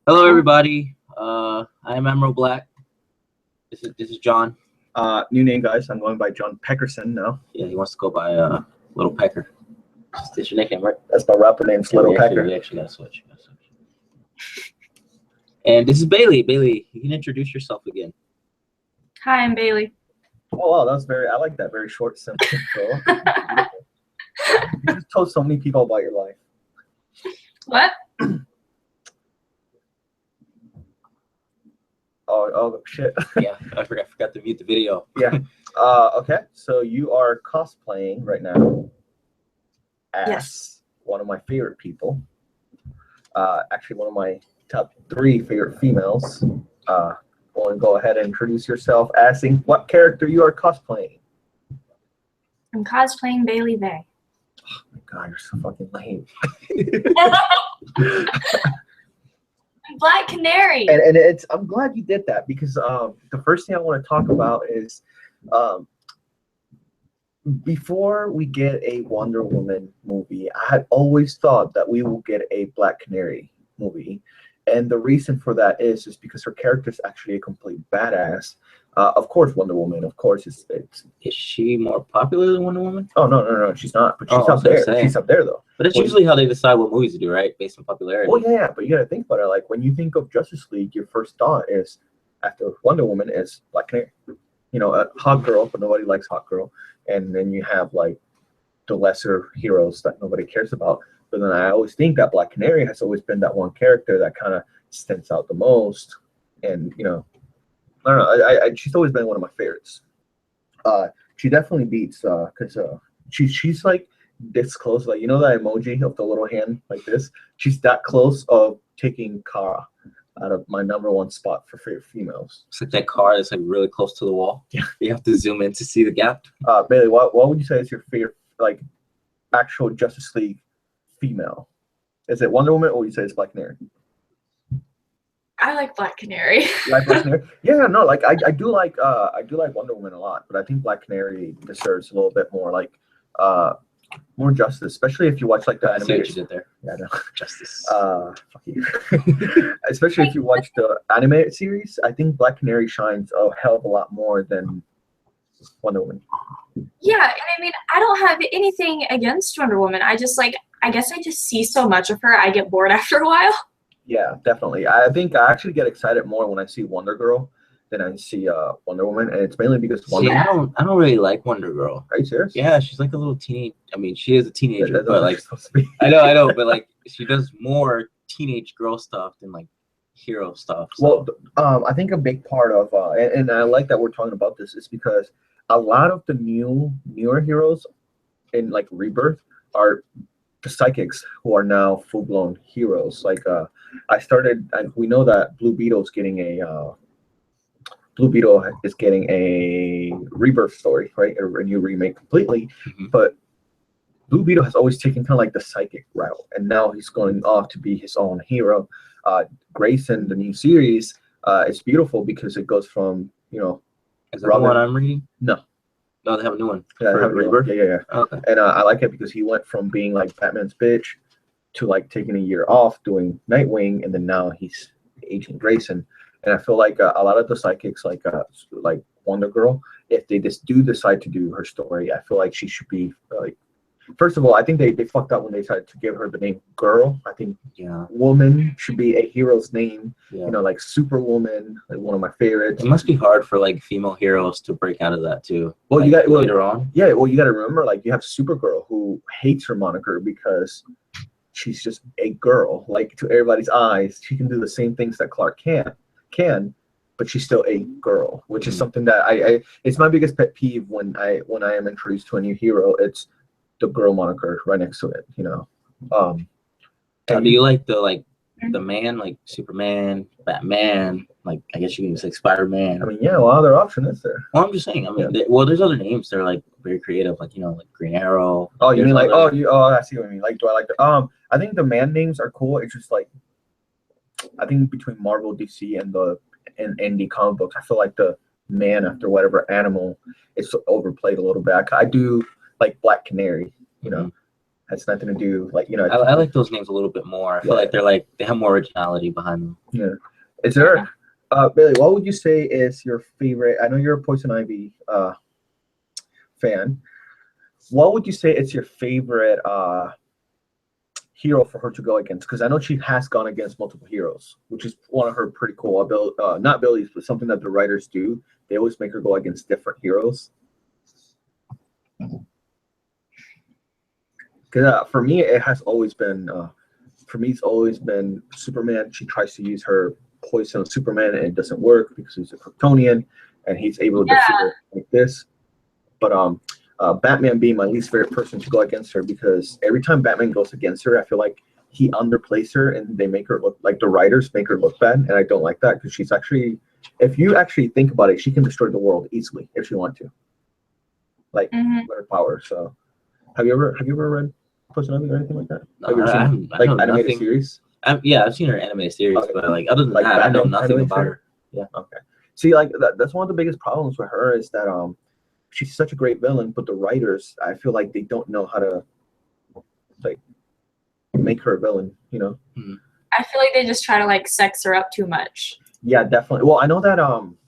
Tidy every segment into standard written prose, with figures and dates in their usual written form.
Hello, everybody. I am Emerald Black. This is John. New name, guys. I'm going by John Peckerson now. Yeah, he wants to go by Little Pecker. That's your nickname, right? That's my rapper name's Little Pecker. We actually gotta switch. And this is Bailey. Bailey, you can introduce yourself again. Hi, I'm Bailey. Oh wow, that's very. I like that. Very short, simple intro. You just told so many people about your life. What? Oh shit. Yeah, I forgot to mute the video. Yeah. Okay. So you are cosplaying right now as one of my favorite people. Actually, one of my top 3 favorite females. Want to go ahead and introduce yourself, asking what character you are cosplaying. I'm cosplaying Bailey Vea. Oh my god, you're so fucking lame. Black Canary. And I'm glad you did that because the first thing I want to talk about is before we get a Wonder Woman movie, I had always thought that we will get a Black Canary movie. And the reason for that is because her character is actually a complete badass. Of course, Wonder Woman. Of course, it's. Is she more popular than Wonder Woman? Oh no, she's not. But she's up there. She's up there though. But it's usually how they decide what movies to do, right? Based on popularity. Well, yeah, but you gotta think about it. Like when you think of Justice League, your first thought is after Wonder Woman is Black Canary. You know, a hot girl, but nobody likes hot girl. And then you have like the lesser heroes that nobody cares about. But then I always think that Black Canary has always been that one character that kind of stands out the most. And, you know, I don't know. She's always been one of my favorites. She definitely beats, because she's like this close. Like, you know that emoji of the little hand like this? She's that close of taking Kara out of my #1 spot for favorite females. It's like that car that's like really close to the wall. Yeah. You have to zoom in to see the gap. Bailey, what would you say is your favorite, like, actual Justice League female? Is it Wonder Woman or would you say it's Black Canary? I like Black Canary. Like Black Canary? Yeah, no, like I do like Wonder Woman a lot, but I think Black Canary deserves a little bit more like more justice, especially if you watch like the animated. You did there. Yeah, no. Justice. Fuck you. Especially if you watch the animated series, I think Black Canary shines a hell of a lot more than Wonder Woman. Yeah, and I mean, I don't have anything against Wonder Woman. I guess I just see so much of her, I get bored after a while. Yeah, definitely. I think I actually get excited more when I see Wonder Girl than I see Wonder Woman, and it's mainly because Wonder Woman. I don't really like Wonder Girl. Are you serious? Yeah, she's like a little teenage. I mean, she is a teenager, but like, supposed to be. I know, but like, she does more teenage girl stuff than like hero stuff. So. Well, I think a big part of and I like that we're talking about this is because a lot of the newer heroes in like Rebirth are the psychics who are now full-blown heroes. Like we know that Blue Beetle is getting a Rebirth story, right? A new remake completely. Mm-hmm. But Blue Beetle has always taken kind of like the psychic route, and now he's going off to be his own hero. Grayson, the new series, is beautiful because it goes from, you know, is that the one I'm reading? No, they have a new one. Yeah, they have a Rebirth. Yeah. Okay. And I like it because he went from being like Batman's bitch to like taking a year off doing Nightwing, and then now he's Agent Grayson. And I feel like a lot of the psychics, like Wonder Girl, if they just do decide to do her story, I feel like she should be like. First of all, I think they fucked up when they decided to give her the name Girl. I think woman should be a hero's name. Yeah. You know, like Superwoman, like one of my favorites. It must be hard for like female heroes to break out of that too. Well, like, you got later on. Yeah, well, you got to remember, like you have Supergirl who hates her moniker because she's just a girl. Like to everybody's eyes, she can do the same things that Clark can, but she's still a girl, which is something that it's my biggest pet peeve when I am introduced to a new hero. It's the girl moniker right next to it, you know. Do you like the man, like Superman, Batman, like I guess you can say Spider-Man? I mean, yeah, what other option is there? Well, I'm just saying. I mean, there's other names that are like very creative, like, you know, like Green Arrow. Oh, you mean like I see what you mean. Like, do I like the I think the man names are cool. It's just like I think between Marvel, DC, and indie comic books, I feel like the man after whatever animal is overplayed a little bit. I do like Black Canary, you know. has nothing to do like I like those names a little bit more. I feel like they have more originality behind them. Yeah. Is there Bailey, what would you say is your favorite? I know you're a Poison Ivy fan. What would you say is your favorite hero for her to go against? Because I know she has gone against multiple heroes, which is one of her pretty cool not abilities, but something that the writers do. They always make her go against different heroes. Because for me, it has always been it's always been Superman. She tries to use her poison on Superman, and it doesn't work because he's a Kryptonian, and he's able to defeat her like this. But Batman being my least favorite person to go against her, because every time Batman goes against her, I feel like he underplays her, and they make her look like the writers make her look bad, and I don't like that because she's actually, if you actually think about it, she can destroy the world easily if she wants to, like with her power. So, have you ever read Poison Ivy or anything like that? No, have you ever seen like animated series? I've seen her animated series, but like other than that, I know nothing about her. Yeah. Okay. See, like that's one of the biggest problems with her is that she's such a great villain, but the writers, I feel like they don't know how to like make her a villain, you know? I feel like they just try to like sex her up too much. Yeah, definitely. Well, I know that I'm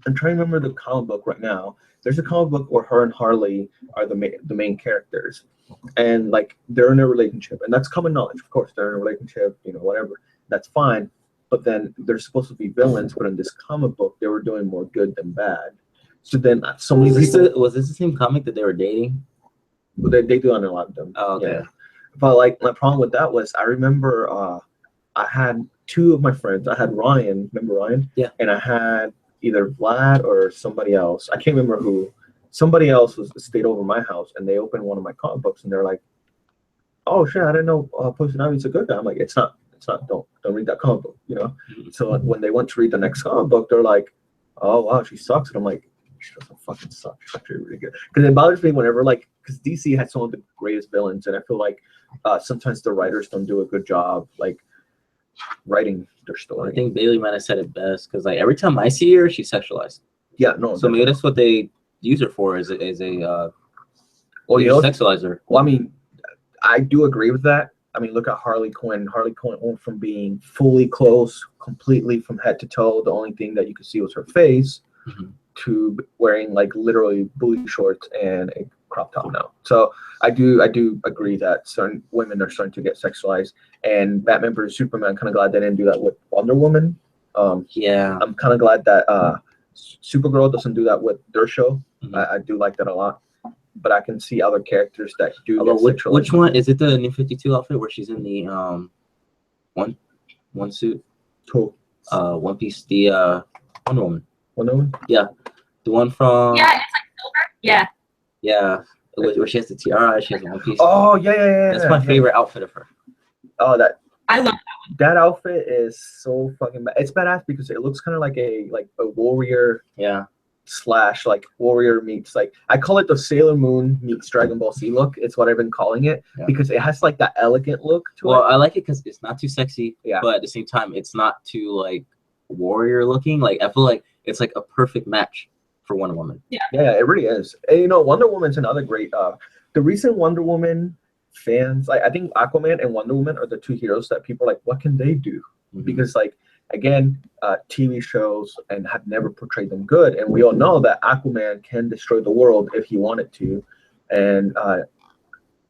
trying to remember the comic book right now. There's a comic book where her and Harley are the main characters, and like they're in a relationship, and that's common knowledge. Of course, they're in a relationship, you know, whatever. That's fine. But then they're supposed to be villains, but in this comic book, they were doing more good than bad. So then so many people. Was this the same comic that they were dating? They do on a lot of them. Oh, okay. Yeah. But like my problem with that was I remember I had two of my friends. I had Ryan, remember Ryan? Yeah. And I had either Vlad or somebody else. I can't remember who. Somebody else stayed over my house, and they opened one of my comic books, and they're like, "Oh shit, I didn't know Poison Ivy's a good guy." I'm like, "It's not. Don't read that comic book," you know. So when they went to read the next comic book, they're like, "Oh wow, she sucks," and I'm like, "She doesn't fucking suck. She's actually really good." Because it bothers me whenever because DC has some of the greatest villains, and I feel like sometimes the writers don't do a good job writing their story. I think Bailey might have said it best, because like every time I see her, she's sexualized. Yeah, no. So maybe that's what they use her for, as a sexualizer. Well, I mean, I do agree with that. I mean, look at Harley Quinn. Harley Quinn went from being fully clothed, completely from head to toe, the only thing that you could see was her face, to wearing like literally booty shorts and a crop top now. So I do agree that certain women are starting to get sexualized. And Batman vs Superman, kind of glad they didn't do that with Wonder Woman. Yeah, I'm kind of glad that Supergirl doesn't do that with their show. I do like that a lot. But I can see other characters that do. Which one is it? The New 52 outfit where she's in the one suit? Cool. One Piece. The Wonder Woman. Wonder Woman. Yeah, the one from. Yeah, it's like silver. Yeah. Yeah, where she has the tiara. She has one piece. Oh yeah. That's my favorite outfit of her. Oh, I love that one. That outfit is so fucking bad. It's badass because it looks kind of like a warrior. Yeah. / like warrior meets I call it the Sailor Moon meets Dragon Ball Z look. It's what I've been calling it because it has like that elegant look to it. Well, I like it because it's not too sexy, but at the same time it's not too warrior looking. Like I feel like it's like a perfect match for Wonder Woman. Yeah, it really is. And you know, Wonder Woman's another great. The recent Wonder Woman fans, I think Aquaman and Wonder Woman are the two heroes that people are like, what can they do? Because again, TV shows and have never portrayed them good, and we all know that Aquaman can destroy the world if he wanted to, and I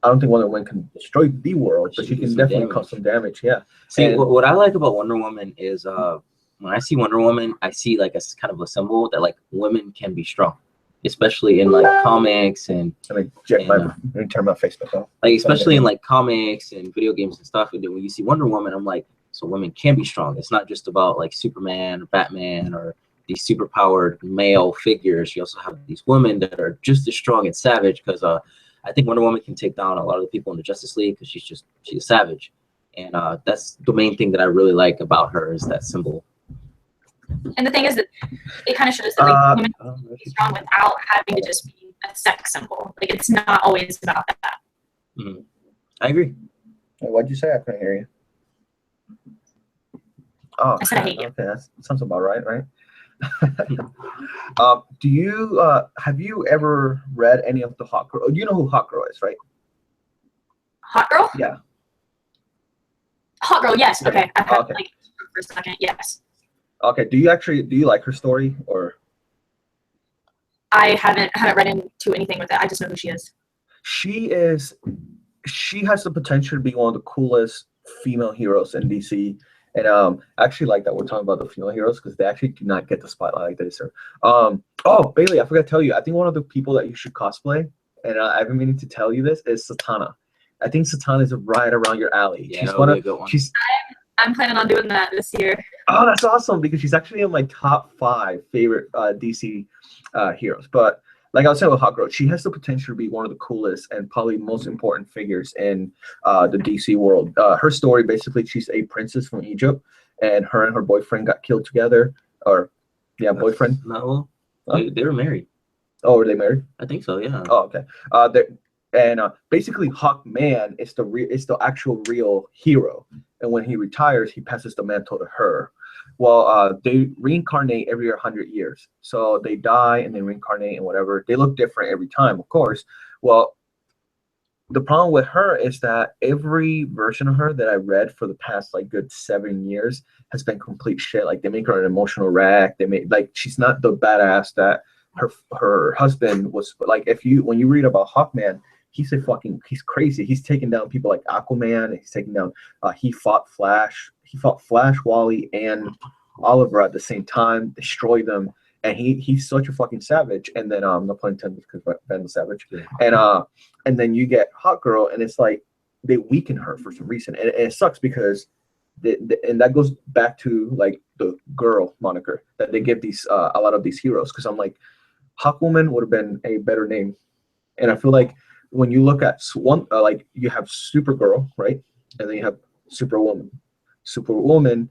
don't think Wonder Woman can destroy the world, but she can definitely cause some damage. Yeah. See, what I like about Wonder Woman is when I see Wonder Woman, I see a kind of a symbol that women can be strong, especially in comics and. Let me turn my Facebook off. Especially in comics and video games and stuff. And then when you see Wonder Woman, I'm like. So women can be strong. It's not just about Superman or Batman or these superpowered male figures. You also have these women that are just as strong and savage, because I think Wonder Woman can take down a lot of the people in the Justice League because she's a savage. And that's the main thing that I really like about her, is that symbol. And the thing is that it kind of shows that women can be strong without having to just be a sex symbol. It's not always about that. I agree. What'd you say? I couldn't hear you. Oh, I said I hate you. Okay, that sounds about right? Do you have you ever read any of the Hawk Girl? You know who Hawk Girl is, right? Hot Girl? Yeah. Hot Girl, yes. Okay. I had Okay. like for a second, yes. Okay. Do you like her story or? I haven't read into anything with it. I just know who she is. She has the potential to be one of the coolest female heroes in DC. And I actually like that we're talking about the female heroes because they actually do not get the spotlight like they deserve. Oh, Bailey, I forgot to tell you. I think one of the people that you should cosplay, and I've been meaning to tell you this, is Satana. I think Satana is right around your alley. Yeah, she's one of good ones. I'm planning on doing that this year. Oh, that's awesome because she's actually in my top 5 favorite DC heroes. But like I was saying with Hot Girl, she has the potential to be one of the coolest and probably most important figures in the DC world. Her story, basically, she's a princess from Egypt, and her boyfriend got killed together. Boyfriend. No, they were married. Oh, were they married? I think so. Yeah. Oh, okay. Basically, Hawkman is the actual real hero, and when he retires, he passes the mantle to her. Well, they reincarnate every 100 years, so they die and they reincarnate and whatever. They look different every time, of course. Well, the problem with her is that every version of her that I read for the past like good 7 years has been complete shit. Like they make her an emotional wreck. They make she's not the badass that her husband was. Like when you read about Hawkman, he's crazy. He's taking down people like Aquaman. He's taking down. He fought Flash. He fought Flash, Wally, and Oliver at the same time. Destroyed them, and he's such a fucking savage. And then no pun intended because Ben was savage. Yeah. And then you get Hot Girl, and it's like they weaken her for some reason, and it sucks because and that goes back to like the girl moniker that they give these a lot of these heroes. Because I'm like, Hawkwoman would have been a better name, and I feel like. When you look at one, like you have Supergirl, right? And then you have Superwoman. Superwoman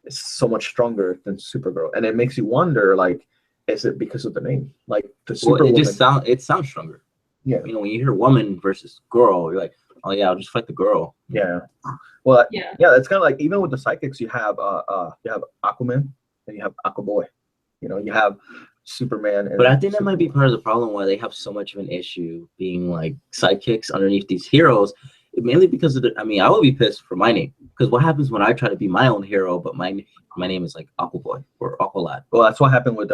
is so much stronger than Supergirl. And it makes you wonder, like, is it because of the name? Like the Superwoman. It sounds stronger. Yeah. You know, when you hear woman versus girl, you're like, oh yeah, I'll just fight the girl. Yeah. Well, yeah, it's kind of like even with the psychics, you have Aquaman and you have Aquaboy. You know, you have Superman. But I think that might be part of the problem why they have so much of an issue being like sidekicks underneath these heroes, mainly because of I would be pissed for my name because what happens when I try to be my own hero, but my name is like Aquaboy or Aqualad. Well, that's what happened with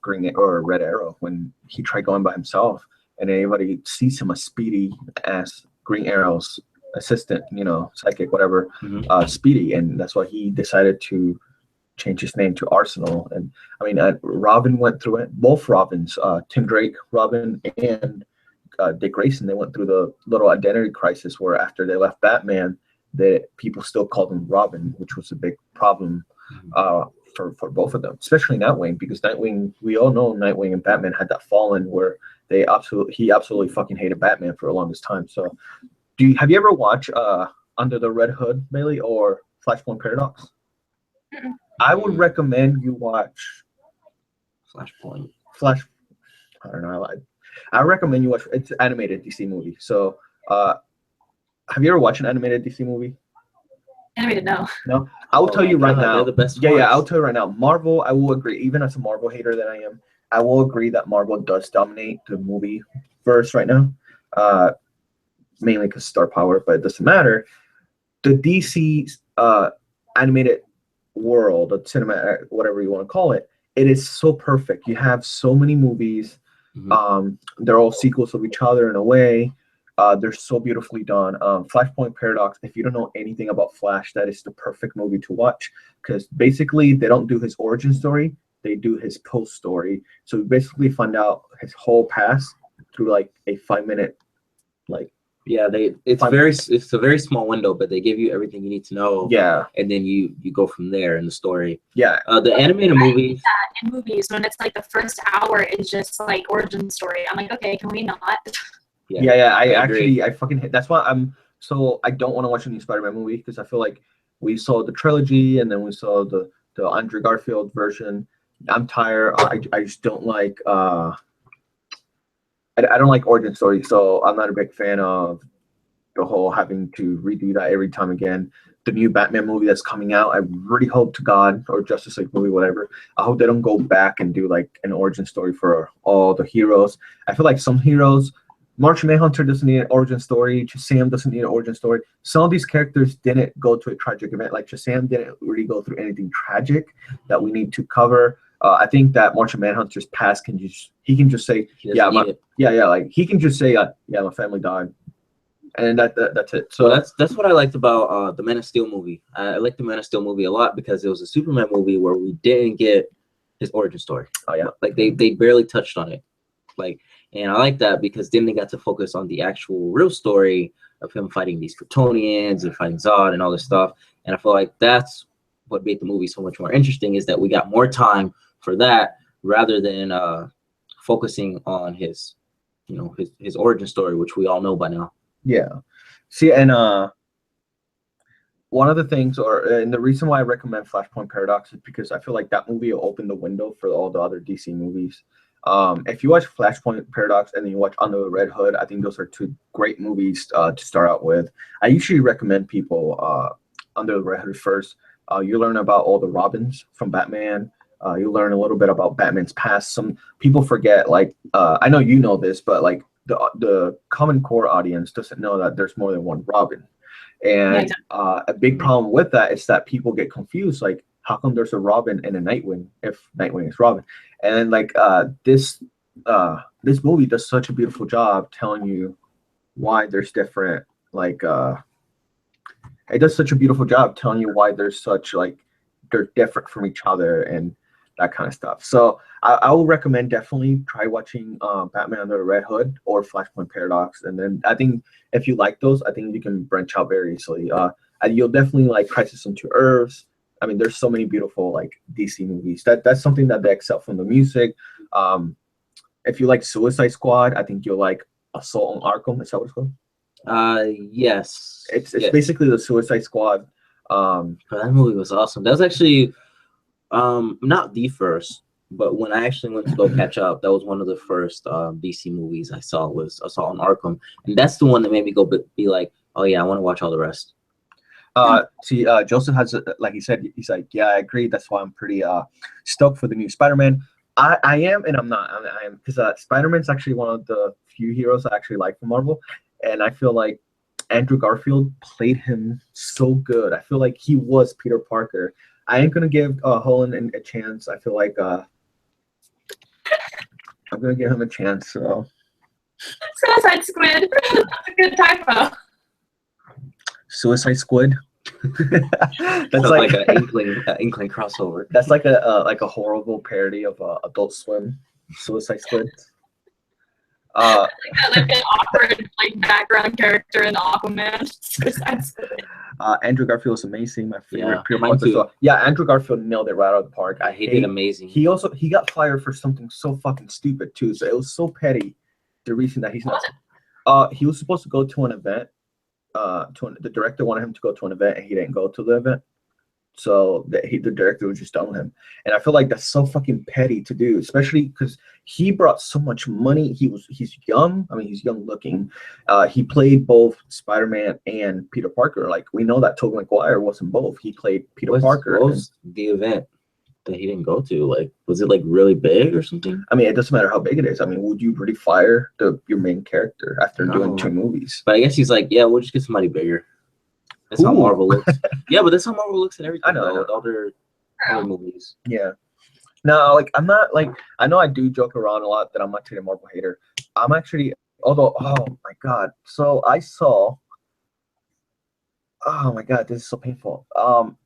Green or Red Arrow when he tried going by himself, and anybody sees him as Speedy as Green Arrow's assistant, you know, psychic, whatever, Speedy, and that's why he decided to change his name to Arsenal. And Robin went through it. Both Robins, Tim Drake, Robin, and Dick Grayson, they went through the little identity crisis where after they left Batman, people still called him Robin, which was a big problem for both of them, especially Nightwing, because Nightwing, we all know Nightwing and Batman had that fallen where he absolutely fucking hated Batman for the longest time. So, have you ever watched Under the Red Hood, Bailey, or Flashpoint Paradox? Mm-mm. I would recommend you watch Flashpoint. I don't know. I recommend you watch. It's an animated DC movie. So, have you ever watched an animated DC movie? Animated, no. No, I will tell you right now. They're the best yeah, I'll tell you right now. Marvel, I will agree. Even as a Marvel hater that I am, I will agree that Marvel does dominate the movie verse right now. Mainly because star power, but it doesn't matter. The DC animated world, the cinema, whatever you want to call it, it is so perfect. You have so many movies. They're all sequels of each other in a way. They're so beautifully done. Flashpoint Paradox, if you don't know anything about Flash, that is the perfect movie to watch because basically they don't do his origin story, they do his post story. So we basically find out his whole past through like a 5-minute it's a very small window, but they give you everything you need to know. Yeah. And then you go from there in the story. Yeah. The animated movies. In movies, when it's like the first hour is just like origin story. I'm like, okay, can we not? Yeah. I fucking hate. That's why I don't want to watch a new Spider-Man movie because I feel like we saw the trilogy and then we saw the Andrew Garfield version. I'm tired. I just don't like. I don't like origin stories, so I'm not a big fan of the whole having to redo that every time again. The new Batman movie that's coming out, I really hope to God, or Justice League movie, whatever, I hope they don't go back and do like an origin story for all the heroes. I feel like some heroes, Martian Manhunter doesn't need an origin story. Shazam doesn't need an origin story. Some of these characters didn't go to a tragic event. Like Shazam didn't really go through anything tragic that we need to cover. I think that Martian Manhunter's past can just say, like he can just say, my family died, and that's it. So that's what I liked about the Man of Steel movie. I liked the Man of Steel movie a lot because it was a Superman movie where we didn't get his origin story. Oh yeah, like they barely touched on it, like. And I like that because then they got to focus on the actual real story of him fighting these Kryptonians and fighting Zod and all this stuff. And I feel like that's what made the movie so much more interesting, is that we got more time for that rather than focusing on his origin story, which we all know by now. Yeah. See, and one of the things, and the reason why I recommend Flashpoint Paradox is because I feel like that movie will open the window for all the other DC movies. If you watch Flashpoint Paradox and then you watch Under the Red Hood, I think those are two great movies to start out with. I usually recommend people Under the Red Hood first. You learn about all the Robins from Batman. You learn a little bit about Batman's past. Some people forget, like, I know you know this, but like the common core audience doesn't know that there's more than one Robin. And a big problem with that is that people get confused, like, how come there's a Robin and a Nightwing if Nightwing is Robin? And like this movie does such a beautiful job telling you why there's different, like it does such a beautiful job telling you why there's such, like, they're different from each other and that kind of stuff. So I will recommend definitely try watching Batman Under the Red Hood or Flashpoint Paradox, and then I think if you like those, I think you can branch out very easily. And you'll definitely like Crisis on Two Earths. I mean, there's so many beautiful like DC movies. That's something that they excel from the music. If you like Suicide Squad, I think you'll like Assault on Arkham. Is that what it's called? Yes. It's basically the Suicide Squad. That movie was awesome. That was actually not the first, but when I actually went to go catch up, that was one of the first DC movies I saw was Assault on Arkham, and that's the one that made me go be like, oh yeah, I want to watch all the rest. Joseph has, like he said, he's like, yeah, I agree. That's why I'm pretty stoked for the new Spider-Man. I am, and I'm not. I am, because Spider-Man's actually one of the few heroes I actually like from Marvel, and I feel like Andrew Garfield played him so good. I feel like he was Peter Parker. I ain't gonna give Holland a chance. I feel like I'm gonna give him a chance. So Suicide Squid. That's a good typo. Suicide Squid. That's like an inkling crossover. That's like a horrible parody of Adult Swim. Suicide Squid. Like an awkward like background character in Aquaman. Suicide Squid. Andrew Garfield is amazing. My favorite. Yeah, mine too. Yeah, Andrew Garfield nailed it right out of the park. He did amazing. He got fired for something so fucking stupid too. So it was so petty. The reason that he's not. He was supposed to go to an event. The director wanted him to go to an event and he didn't go to the event, so the director was just done with him. And I feel like that's so fucking petty to do, especially because he brought so much money. He's young. I mean, he's young looking. He played both Spider-Man and Peter Parker. Like, we know that Tobey Maguire wasn't both. He played Peter Parker. What was the event that he didn't go to? Like, was it like really big or something? I mean, it doesn't matter how big it is. I mean, would you really fire your main character after doing 2 movies? But I guess he's like, yeah, we'll just get somebody bigger. That's how Marvel looks. Yeah, but that's how Marvel looks at everything. I know. With all their movies. Yeah. No, like, I'm not, like, I know I do joke around a lot that I'm not a Marvel hater. I'm actually, although, oh my God. So I saw, oh my God, this is so painful.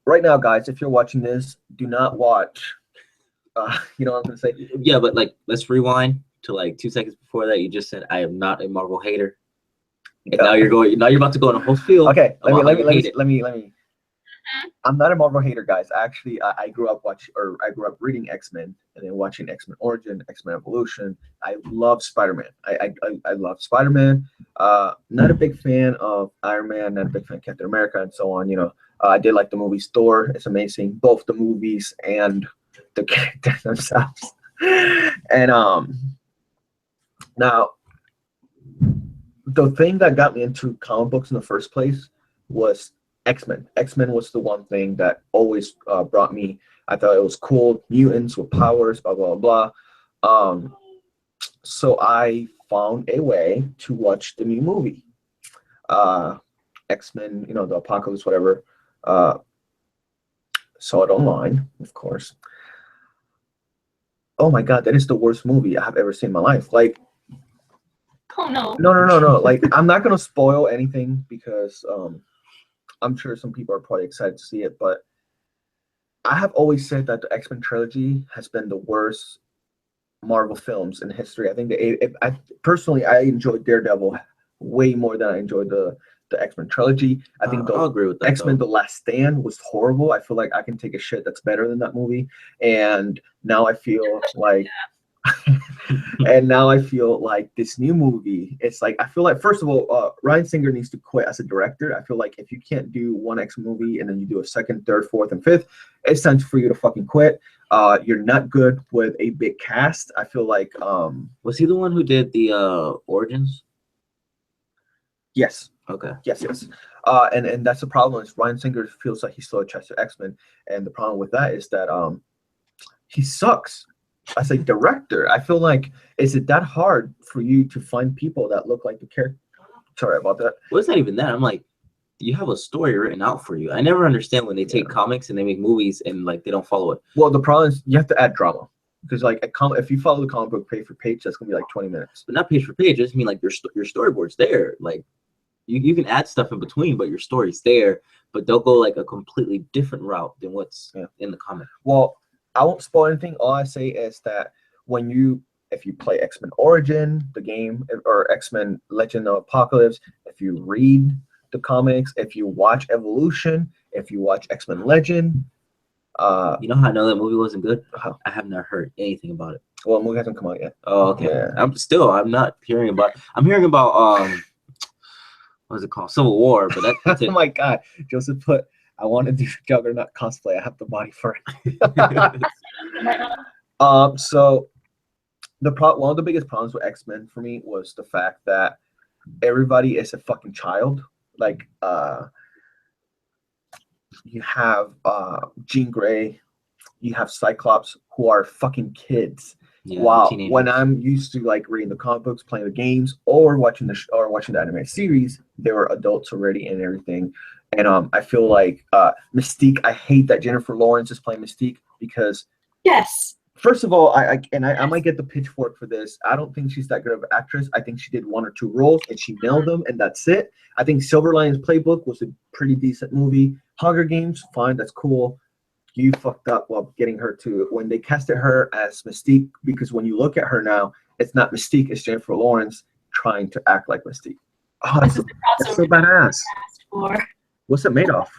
Right now, guys, if you're watching this, do not watch. You know what I'm gonna say? Yeah, but like, let's rewind to like 2 seconds before that. You just said I am not a Marvel hater, and now you're about to go on a whole field. Okay, let me. I'm not a Marvel hater, guys. Actually, I grew up reading X-Men and then watching X-Men Origin, X-Men Evolution. I love Spider-Man. I love Spider-Man. Not a big fan of Iron Man, not a big fan of Captain America, and so on. You know, I did like the movies Thor. It's amazing, both the movies and the characters themselves. And now the thing that got me into comic books in the first place was X-Men. X-Men was the one thing that always brought me. I thought it was cool. Mutants with powers, blah blah blah. So I found a way to watch the new movie, X-Men, the Apocalypse, whatever. Saw it online, of course. Oh my God, that is the worst movie I have ever seen in my life. Like, Oh no. no. Like, I'm not gonna spoil anything because I'm sure some people are probably excited to see it, but I have always said that the X-Men trilogy has been the worst Marvel films in history. I think personally I enjoyed Daredevil way more than I enjoyed the X-Men trilogy. I think I'll agree with that. X-Men: The Last Stand was horrible. I feel like I can take a shit that's better than that movie, and now I feel like. And now I feel like this new movie, it's like, I feel like, first of all, Ryan Singer needs to quit as a director. I feel like if you can't do one X movie and then you do a second, third, fourth, and fifth, it's time for you to fucking quit. You're not good with a big cast. I feel like was he the one who did the Origins? Yes. Okay. Yes. And that's the problem, is Ryan Singer feels like he's still attached to X-Men, and the problem with that is that he sucks as a director. I feel like, is it that hard for you to find people that look like the character? Sorry about that. Well, it's not even that. I'm like, you have a story written out for you. I never understand when they take comics and they make movies and like they don't follow it. Well, the problem is you have to add drama, because like if you follow the comic book page for page, that's gonna be like 20 minutes. But not page for page. I just mean like your storyboard's there. Like you can add stuff in between, but your story's there. But they'll go like a completely different route than what's in the comic. Well, I won't spoil anything. All I say is that if you play X-Men Origin, the game, or X-Men Legend of Apocalypse, if you read the comics, if you watch Evolution, if you watch X-Men Legend, you know how I know that movie wasn't good? I have not heard anything about it. Well, the movie hasn't come out yet. Oh, okay. Yeah. I'm not hearing about. I'm hearing about what is it called? Civil War, but that's it. Oh my God, Joseph put, I want to do Juggernaut cosplay. I have the body for it. So one of the biggest problems with X-Men for me was the fact that everybody is a fucking child. Like, you have Jean Grey, you have Cyclops, who are fucking kids. Yeah, wow. teenagers. When I'm used to like reading the comic books, playing the games, or watching the anime series, they were adults already and everything. And I feel like Mystique, I hate that Jennifer Lawrence is playing Mystique, because first of all, I might get the pitchfork for this. I don't think she's that good of an actress. I think she did one or two roles and she nailed them, and that's it. I think Silver Linings Playbook was a pretty decent movie. Hunger Games, fine, that's cool. You fucked up while getting her to, when they casted her as Mystique, because when you look at her now, it's not Mystique, it's Jennifer Lawrence trying to act like Mystique. Oh, that's so badass. What's it made of?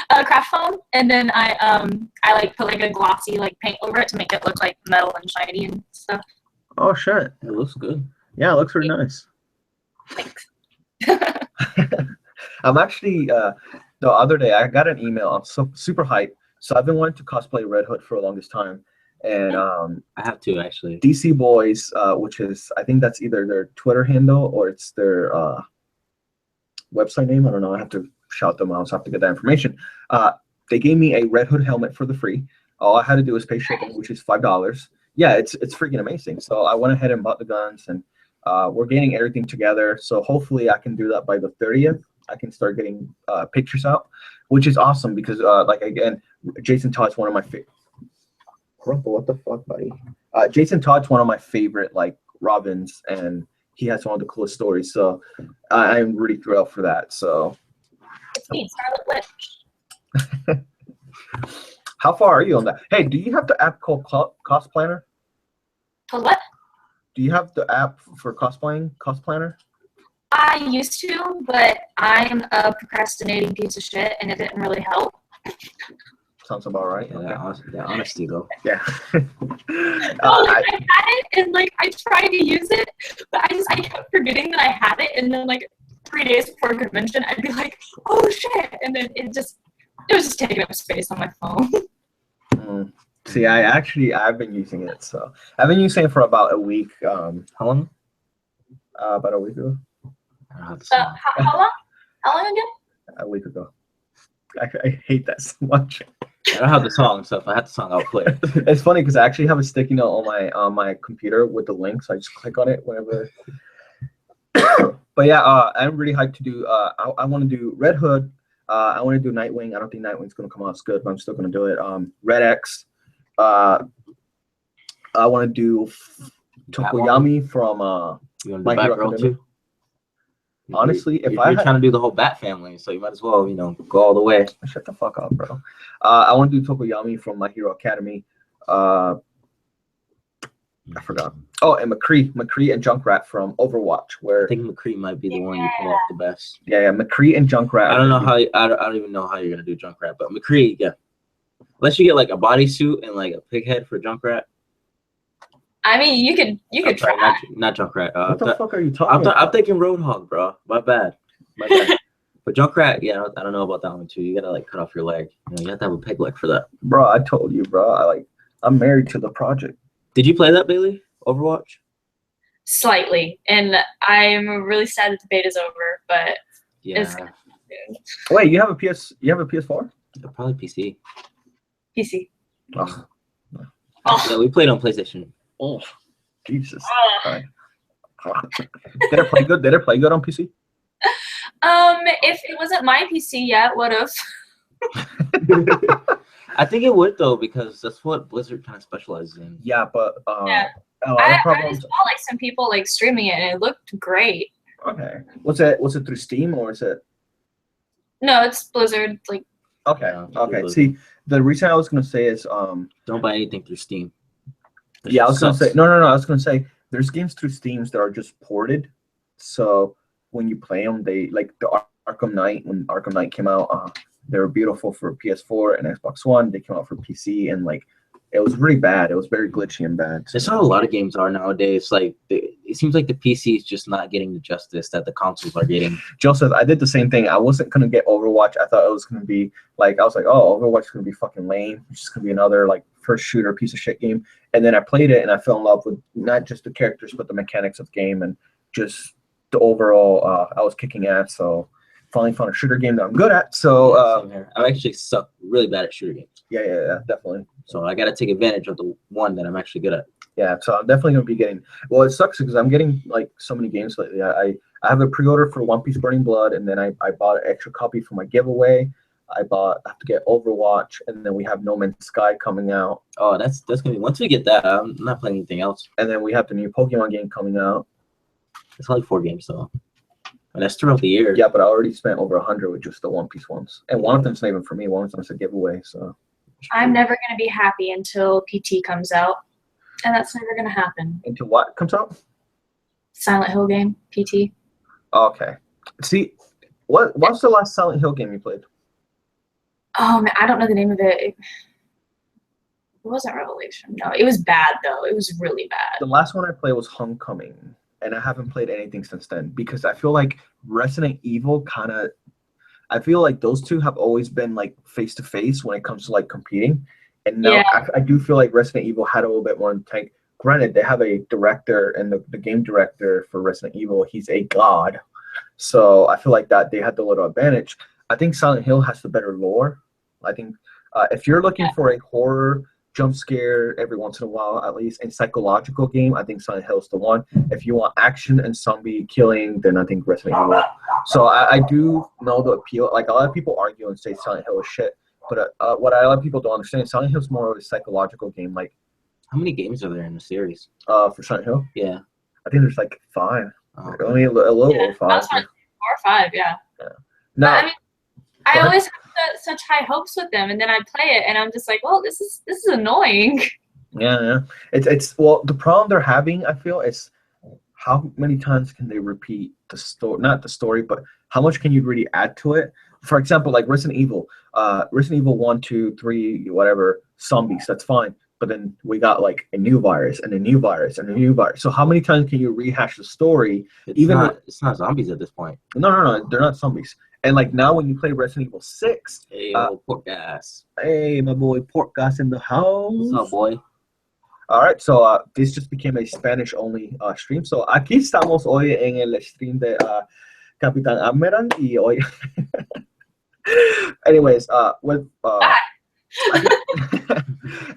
Craft foam, and then I like put like a glossy like paint over it to make it look like metal and shiny and stuff. Oh shit, it looks good. Yeah, it looks really nice. Thanks. I'm actually the other day I got an email. I'm so super hyped. So I've been wanting to cosplay Red Hood for the longest time, and I have to actually. DC Boys, which is, I think that's either their Twitter handle or it's their website name. I don't know. I have to shout them out, so I have to get that information. They gave me a Red Hood helmet for the free. All I had to do was pay shipping, which is $5. Yeah, it's freaking amazing. So I went ahead and bought the guns, and we're getting everything together. So hopefully I can do that by the 30th. I can start getting pictures out, which is awesome, because like, again, Jason Todd's one of my favorite. What the fuck, buddy? Jason Todd's one of my favorite like Robins, and he has one of the coolest stories. So I'm really thrilled for that. So. It's me, Scarlet Witch. How far are you on that? Hey, do you have the app called Cost Planner? Called what? Do you have the app for cosplaying, Cost Planner? I used to, but I'm a procrastinating piece of shit, and it didn't really help. Sounds about right. Yeah, that honesty though. Yeah. I had it, and like I tried to use it, but I kept forgetting that I had it, and then like 3 days before convention, I'd be like, oh shit, and then it was just taking up space on my phone. See, I've been using it, so I've been using it for about a week. How long? About a week ago. How long? How long again? A week ago. I hate that so much. I don't have the song, so if I had the song, I'll play it. It's funny because I actually have a sticky note on my computer with the link, so I just click on it whenever. But yeah, I'm really hyped to do. I want to do Red Hood. I want to do Nightwing. I don't think Nightwing's gonna come out as good, but I'm still gonna do it. Red X. I want to do Tokoyami from You want to do My Hero Batgirl Academia. too? Honestly, if you're I had, trying to do the whole Bat family, so you might as well, go all the way. shut the fuck up, bro. I want to do Tokoyami from My Hero Academy. I forgot. Oh, and McCree and Junkrat from Overwatch. Where I think McCree might be the one you pull off the best. yeah, McCree and Junkrat. I don't know how. I don't even know how you're gonna do Junkrat, but McCree, yeah. Unless you get like a bodysuit and like a pig head for Junkrat. I mean, you could try. Not Junkrat. What the fuck are you talking about? I'm thinking Roadhog, bro. My bad. But Junkrat, yeah, I don't know about that one too. You gotta like cut off your leg. You have to have a pig leg for that. Bro, I told you, bro. I'm married to the project. Did you play that, Bailey? Overwatch? Slightly, and I'm really sad that the beta's over. But Yeah. it's Wait, you have a PS4? Probably PC. PC. Oh, Yeah, we played on PlayStation. oh Jesus. Oh. Sorry. Did it play good? Did it play good on PC? If it wasn't my PC yet, what if? I think it would though, because that's what Blizzard kind of specializes in. Yeah, but Yeah. a lot of I problems. saw like some people like streaming it, and it looked great. Okay. Was it through Steam or is it? No, it's Blizzard. Like, Okay. Yeah, Okay. Blizzard. See, the reason I was gonna say is Don't buy anything through Steam. That yeah, I shit was gonna sucks. say no. I was gonna say there's games through Steam that are just ported. So when you play them, they like the Arkham Knight. When Arkham Knight came out, they were beautiful for PS4 and Xbox One. They came out for PC and like it was really bad. It was very glitchy and bad. That's how a lot of games are nowadays. Like it seems like the PC is just not getting the justice that the consoles are getting. Joseph, I did the same thing. I wasn't gonna get Overwatch. I thought it was gonna be like I was like, oh, Overwatch is gonna be fucking lame. It's just gonna be another like first shooter piece of shit game. And then I played it and I fell in love with not just the characters but the mechanics of the game and just the overall. I was kicking ass. So finally found a shooter game that I'm good at. So Yeah, same here. I actually suck really bad at shooter games. yeah, definitely. So I got to take advantage of the one that I'm actually good at. Yeah, so I'm definitely gonna be getting. Well, it sucks because I'm getting like so many games lately. I have a pre-order for One Piece Burning Blood, and then I bought an extra copy for my giveaway. I have to get Overwatch, and then we have No Man's Sky coming out, Oh, that's gonna be. Once we get that, I'm not playing anything else. and then we have the new Pokemon game coming out. It's only 4 games though, and that's throughout the year. Yeah, but I already spent over 100 with just the One Piece ones, and one of them's not even for me. One of them's a giveaway. So I'm never gonna be happy until PT comes out, and that's never gonna happen. into what comes out? Silent Hill game, PT. Okay. See, what's the last Silent Hill game you played? Oh man, I don't know the name of it. It wasn't Revelation. No, it was bad though. It was really bad. The last one I played was Homecoming, and I haven't played anything since then because I feel like Resident Evil I feel like those two have always been like face to face when it comes to like competing, and now Yeah. I do feel like Resident Evil had a little bit more tank. Granted, they have a director, and the game director for Resident Evil, he's a god, so I feel like that they had the little advantage. I think Silent Hill has the better lore. I think if you're looking for a horror jump scare every once in a while, at least, and psychological game, I think Silent Hill is the one. If you want action and zombie killing, then I think Resident Evil. So I do know the appeal. Like a lot of people argue and say Silent Hill is shit, but what a lot of people don't understand, Silent Hill is more of a psychological game. Like How many games are there in the series? for Silent Hill, Yeah. I think there's like 5. Okay. Only a little over 5. That's fine. 4 or 5, yeah. No, But, I mean, Go I ahead. always have such high hopes with them, and then I play it, and I'm just like, well, this is annoying. yeah. It's well, the problem they're having, I feel, is how many times can they repeat the story? Not the story, but how much can you really add to it? For example, like Resident Evil 1, 2, 3, whatever, zombies. That's fine. But then we got like a new virus and a new virus and a new virus. So how many times can you rehash the story? It's not zombies at this point. No, they're not zombies. And like now, when you play Resident Evil 6, Hey, old pork ass. hey, my boy Portgas in the house. What's up, boy? All right, so this just became a Spanish-only stream. So aquí estamos hoy en el stream de Capitán Admiral y hoy. Anyways, with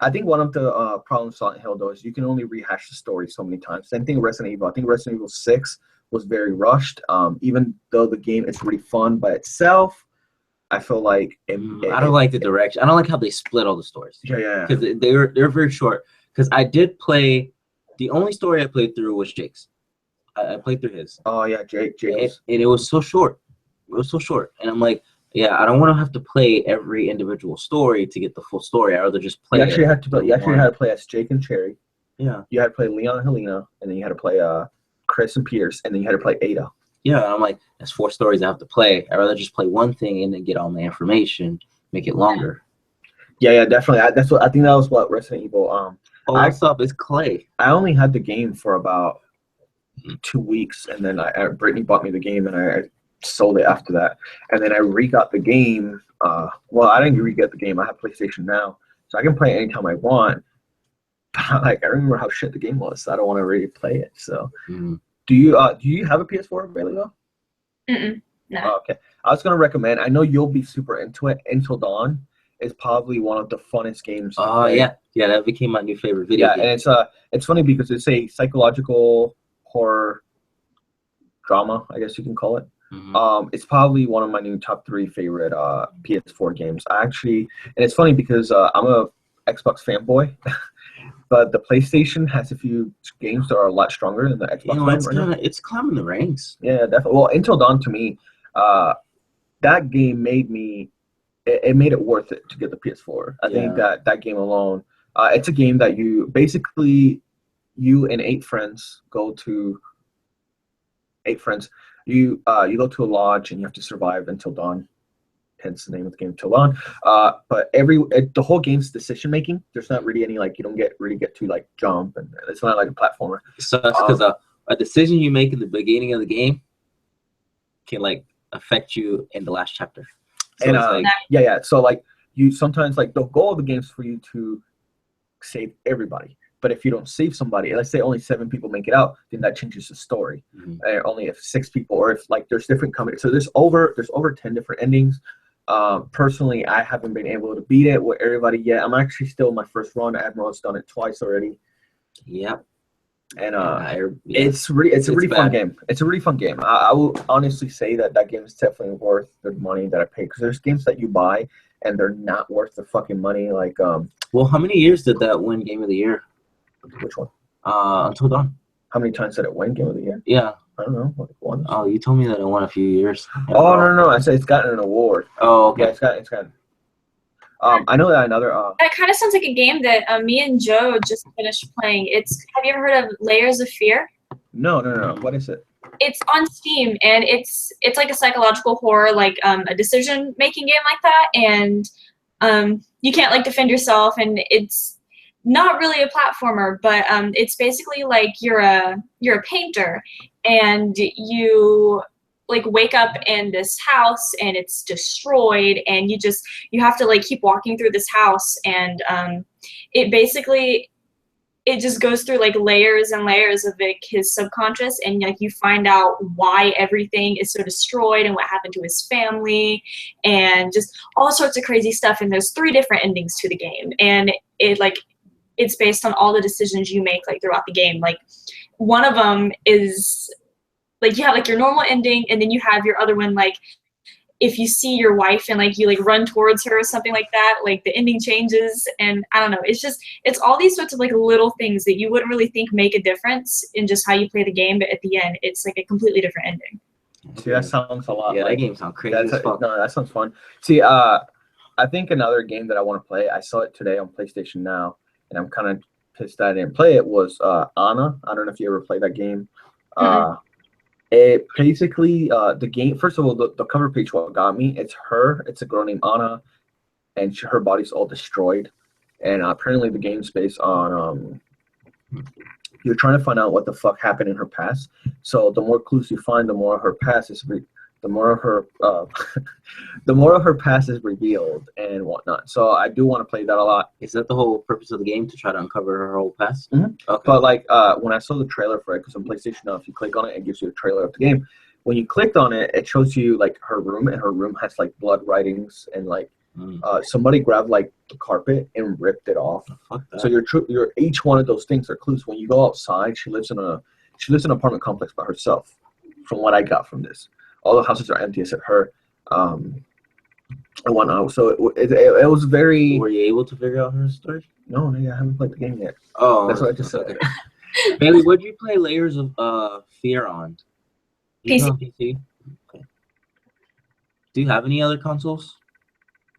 I think one of the problems with Silent Hill, though, is you can only rehash the story so many times. Same thing with Resident Evil. I think Resident Evil 6 was very rushed. Even though the game is really fun by itself, I feel like I don't like the direction. I don't like how they split all the stories. Yeah. Because they're very short. Because I did play, the only story I played through was Jake's. I played through his. Oh yeah, Jake. And it was so short. It was so short, and I'm like, yeah, I don't want to have to play every individual story to get the full story. I'd rather just play. You actually had to play as Jake and Cherry. Yeah. You had to play Leon and Helena, and then you had to play Chris and Pierce, and then you had to play Ada. Yeah, I'm like, that's 4 stories I have to play. I'd rather just play one thing and then get all my information, make it longer. Yeah, definitely. I think that was what Resident Evil. All that stuff is clay. I only had the game for about 2 weeks, and then Brittany bought me the game, and I sold it after that. And then I re-got the game. Well, I didn't re-get the game. I have PlayStation now, so I can play it anytime I want. But I remember how shit the game was, so I don't want to really play it. So, do you have a PS4, Bailey? Though? No. Oh, okay. I was gonna recommend. I know you'll be super into it. Until Dawn is probably one of the funnest games. Oh yeah, that became my new favorite video game. And it's funny because it's a psychological horror drama, I guess you can call it. It's probably one of my new top 3 favorite PS4 games. And it's funny because I'm a Xbox fanboy, but the PlayStation has a few games that are a lot stronger than the Xbox. It's climbing the ranks. Yeah, definitely. Well, Until Dawn to me, that game made it worth it to get the PS4. I think that game alone, it's a game that you and 8 friends go to. 8 friends. You go to a lodge and you have to survive until dawn. Hence the name of the game, Till Dawn. But the whole game's decision making. There's not really any you don't really get to jump, and it's not like a platformer. So that's because a decision you make in the beginning of the game can affect you in the last chapter. So and So you sometimes the goal of the game is for you to save everybody. But if you don't save somebody, let's say only 7 people make it out, then that changes the story. Only if 6 people, or if there's different companies. So there's over 10 different endings. Personally, I haven't been able to beat it with everybody yet. I'm actually still in my first run. Admiral's done it twice already. Yep. And it's a really fun game. It's a really fun game. I will honestly say that game is definitely worth the money that I pay, because there's games that you buy and they're not worth the fucking money. Well, how many years did that win Game of the Year? Which one? Until Dawn. How many times did it win Game of the Year? Yeah. I don't know, once. Oh, you told me that it won a few years. Oh, no. I said it's gotten an award. Oh, okay. Yeah, it's gotten. I know that another. That kind of sounds like a game that me and Joe just finished playing. Have you ever heard of Layers of Fear? No. What is it? It's on Steam, and it's like a psychological horror, a decision-making game like that. And you can't defend yourself, and it's not really a platformer, but it's basically you're a painter, and you wake up in this house and it's destroyed, and you have to keep walking through this house, and it just goes through layers and layers of his subconscious, and you find out why everything is so destroyed and what happened to his family and just all sorts of crazy stuff. And there's 3 different endings to the game, and it's based on all the decisions you make throughout the game. One of them is you have your normal ending, and then you have your other one if you see your wife and you run towards her or something like that, the ending changes. And I don't know, it's all these sorts of little things that you wouldn't really think make a difference in just how you play the game, but at the end it's a completely different ending. See, that sounds a lot. Yeah, that game sounds crazy as fuck. No, that sounds fun. See, I think another game that I want to play, I saw it today on PlayStation Now, and I'm kind of pissed that I didn't play it, was Anna. I don't know if you ever played that game. It basically, the game, first of all, the cover page what got me, it's a girl named Anna, and her body's all destroyed. And apparently the game's based on, you're trying to find out what the fuck happened in her past. So the more clues you find, the more her past is the more of her past is revealed and whatnot. So I do want to play that a lot. Is that the whole purpose of the game, to try to uncover her whole past? Mm-hmm. Okay. But when I saw the trailer for it, because on PlayStation Now, if you click on it, it gives you a trailer of the game. When you clicked on it, it shows you her room, and her room has blood writings and somebody grabbed like the carpet and ripped it off. Fuck that. So your each one of those things are clues. When you go outside, she lives in an apartment complex by herself. From what I got from this, all the houses are empty except her. And whatnot. So it was very. Were you able to figure out her story? No, I haven't played the game yet. Oh, That's what I just said. okay. Bailey, would you play Layers of Fear on? PC. On PC? Okay. Do you have any other consoles?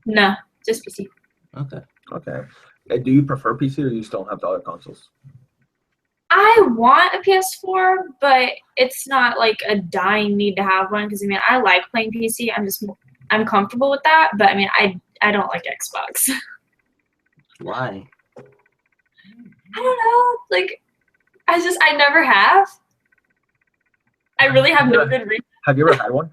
No, just PC. Okay. Okay. Do you prefer PC or you still have the other consoles? I want a PS4, but it's not like a dying need to have one because I mean I like playing PC. I'm comfortable with that, but I mean I don't like Xbox. Why? I don't know. Like I never have. I really have no good reason. Have you ever had one?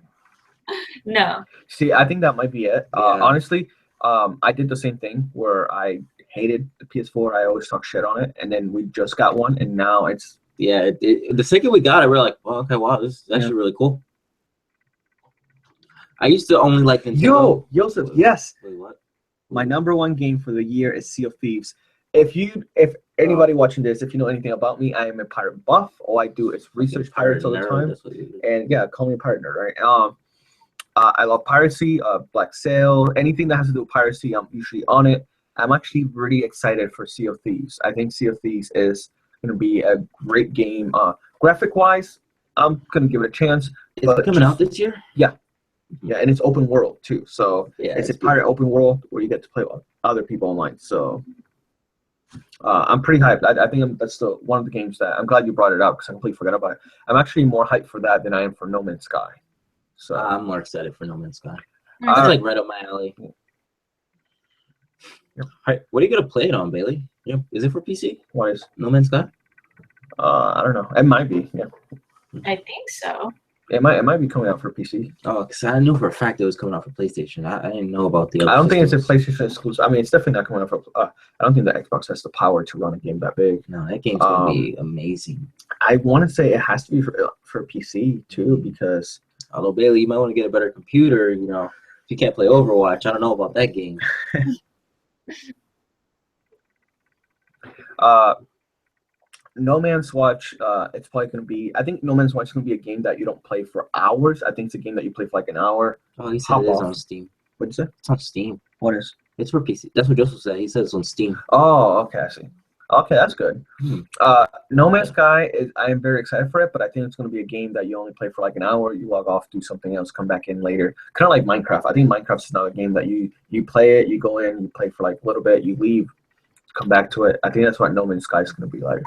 No. See, I think that might be it. Yeah. Honestly, I did the same thing where I hated the PS4. I always talk shit on it, and then we just got one, and now it's the second we got it, we were like, well, okay, wow, this is actually really cool. I used to only like Nintendo. Joseph, yes. Wait, what? My #1 game for the year is Sea of Thieves. If anybody watching this, if you know anything about me, I am a pirate buff. All I do is research pirates all the time. And yeah, call me a pirate nerd, right? I love piracy, Black Sail, anything that has to do with piracy, I'm usually on it. I'm actually really excited for Sea of Thieves. I think Sea of Thieves is going to be a great game. Graphic-wise, I'm going to give it a chance. Is it coming out this year? Yeah. Yeah, and it's open world, too. So it's a pirate open world where you get to play with other people online. So I'm pretty hyped. I think that's one of the games that I'm glad you brought it up because I completely forgot about it. I'm actually more hyped for that than I am for No Man's Sky. So I'm more excited for No Man's Sky. Mm-hmm. It's like right up my alley. Hi. What are you gonna play it on, Bailey? Yeah, is it for PC? What is? No Man's Sky? I don't know. It might be. Yeah. I think so. It might be coming out for PC. Oh, because I knew for a fact it was coming out for PlayStation. I didn't know about the other I don't think it's a systems. PlayStation exclusive. I mean, it's definitely not coming out for. I don't think the Xbox has the power to run a game that big. No, that game's gonna be amazing. I want to say it has to be for PC too because. Although Bailey, you might want to get a better computer. You know, if you can't play Overwatch, I don't know about that game. No Man's Watch, it's probably going to be, I think No Man's Watch is going to be a game that you don't play for hours. I think it's a game that you play for like an hour. Oh, he said it is on Steam. What'd you say? It's on Steam. What is? It's for PC. That's what Joseph said. He said it's on Steam. Oh, okay, I see. Okay, that's good. Hmm. No Man's Sky, I am very excited for it, but I think it's going to be a game that you only play for like an hour, you log off, do something else, come back in later. Kind of like Minecraft. I think Minecraft is another game that you play it, you go in, you play for like a little bit, you leave, come back to it. I think that's what No Man's Sky is going to be like.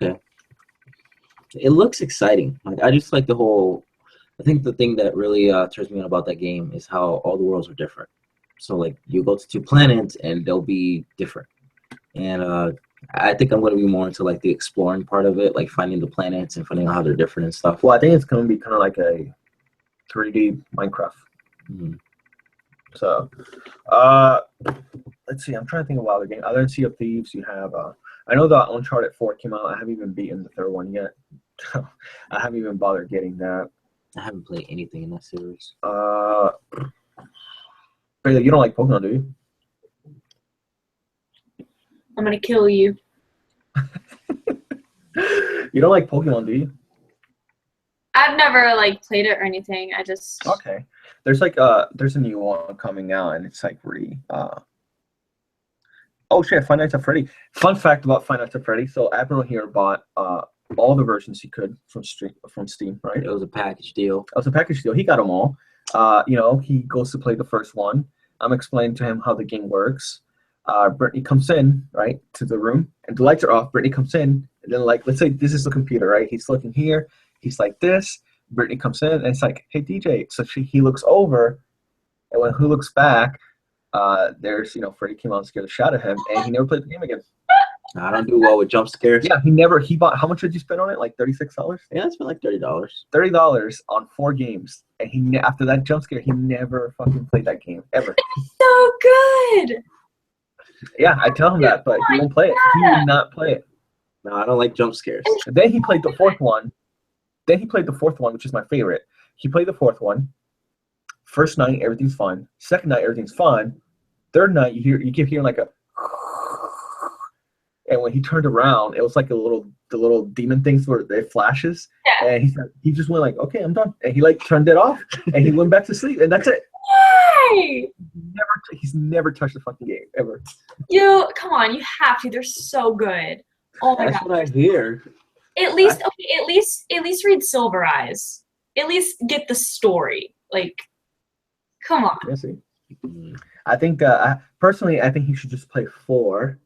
Okay. It looks exciting. Like I just like the whole. I think the thing that really turns me on about that game is how all the worlds are different. So like you go to 2 planets and they'll be different. And I think I'm going to be more into like the exploring part of it, like finding the planets and finding out how they're different and stuff. Well, I think it's going to be kind of like a 3D Minecraft. Mm-hmm. So, let's see. I'm trying to think of other games. Other than Sea of Thieves, you have. I know the Uncharted 4 came out. I haven't even beaten the 3rd one yet. I haven't even bothered getting that. I haven't played anything in that series. But you don't like Pokemon, do you? I'm gonna kill you. You don't like Pokemon, do you? I've never like played it or anything. I just Okay. There's like there's a new one coming out and it's like really oh shit, Five Nights at Freddy. Fun fact about Five Nights at Freddy. So Admiral here bought all the versions he could from Steam, right? It was a package deal. It was a package deal. He got them all. You know, he goes to play the first one. I'm explaining to him how the game works. Brittany comes in, right, to the room, and the lights are off. Brittany comes in, and then, like, let's say this is the computer, right? He's looking here. He's like this. Brittany comes in, and it's like, hey, DJ. So he looks over, and when he looks back, there's, you know, Freddy came out and scared the shit out of him, and he never played the game again. I don't do well with jump scares. Yeah, he bought, how much did you spend on it? Like $36? Yeah, it's been like $30. $30 on 4 games. And after that jump scare, he never fucking played that game, ever. so good. Yeah, I tell him that, but he won't play it. He will not play it. No, I don't like jump scares. And then he played the 4th one. Which is my favorite. He played the 4th one. First night, everything's fine. Second night, everything's fine. third night, you keep hearing like a, and when he turned around, it was like the little demon things where it flashes. Yeah. And he just went like, okay, I'm done. And he like turned it off, and he went back to sleep, and that's it. Why? He's never touched the fucking game ever. You come on, you have to. They're so good. Oh my That's god. what I hear. At least read Silver Eyes. At least get the story. Like, come on. Yeah, see. I think personally, I think he should just play 4,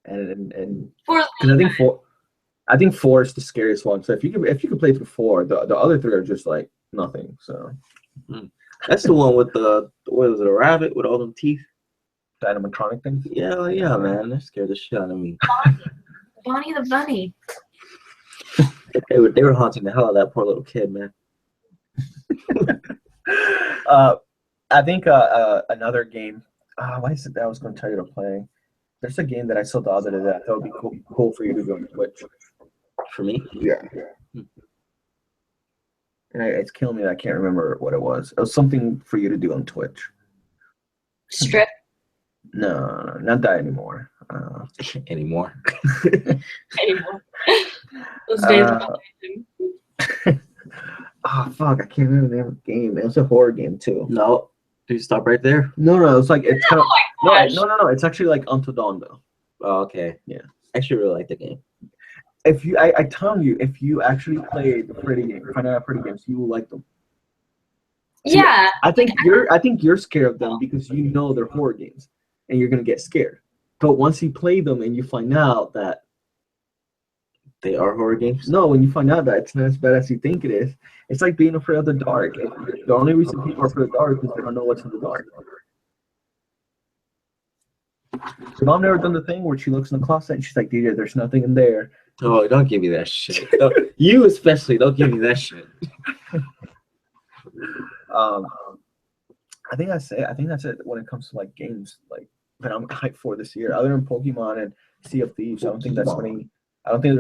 and because I think 4 is the scariest one. So if you could play through 4, the other 3 are just like nothing. So That's the one with the what was it, a rabbit with all them teeth? the animatronic things. Yeah, man, that scared the shit out of me. Bonnie the Bunny. They were haunting the hell out of that poor little kid, man. I think another game. Why is it that I was going to tell you to play? There's a game that I saw the other day that I thought would be cool for you to do on Twitch. For me? Yeah. And it's killing me that I can't remember what it was. It was something for you to do on Twitch. Strip. No, not that anymore. Anymore. Anymore. Those days are amazing. Oh fuck! I can't remember the name of the game. It was a horror game too. No. Do you stop right there? No. It's like it's kind of Oh my gosh. no. It's actually like Until Dawn though. Oh, okay. Yeah. I actually really like the game. If you, I tell you, if you actually play the Freddy game, Find Out Freddy games, you will like them. Yeah. I think you're scared of them because you know they're horror games, and you're gonna get scared. But once you play them and you find out that They are horror games? no, when you find out that it's not as bad as you think it is, it's like being afraid of the dark. The only reason people are afraid of the dark is they don't know what's in the dark. So Mom never done the thing where she looks in the closet and she's like, DJ, there's nothing in there. Oh, don't give me that shit. You especially, don't give me that shit. I think that's it when it comes to like games like that I'm hyped for this year. Other than Pokemon and Sea of Thieves, I don't think there's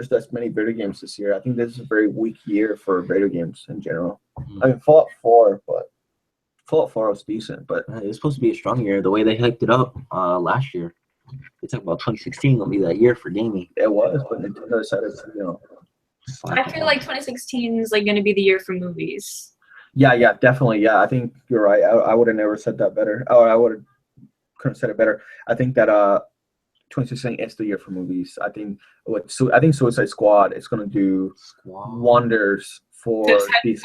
that many video games this year. I think this is a very weak year for video games in general. I mean, Fallout 4 was decent, but It was supposed to be a strong year. The way they hyped it up last year. They talked about 2016 gonna be that year for gaming. it was. But Nintendo decided to, I feel like 2016 is like going to be the year for movies. Yeah, definitely. Yeah, I think you're right. I would have never said that better. Or I couldn't have said it better. I think that 2016 is the year for movies. I think Suicide Squad is gonna do wonders for DC.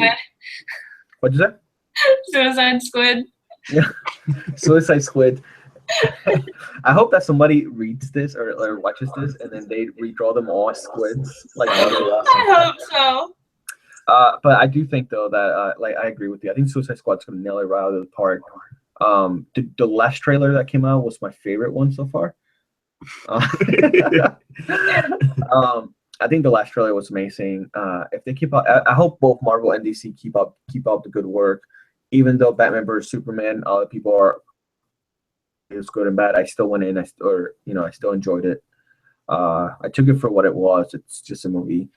What'd you say? Suicide Squid. Yeah, Suicide Squid. I hope that somebody reads this or watches this and then they redraw them all as squids. Like I hope so. but I do think though that like I agree with you. I think Suicide Squad's gonna nail it right out of the park. The last trailer that came out was my favorite one so far. I think the last trailer was amazing. If they keep up, I hope both Marvel and DC keep up the good work. Even though Batman vs Superman, people are it was good and bad. I still went in. I still enjoyed it. I took it for what it was. It's just a movie.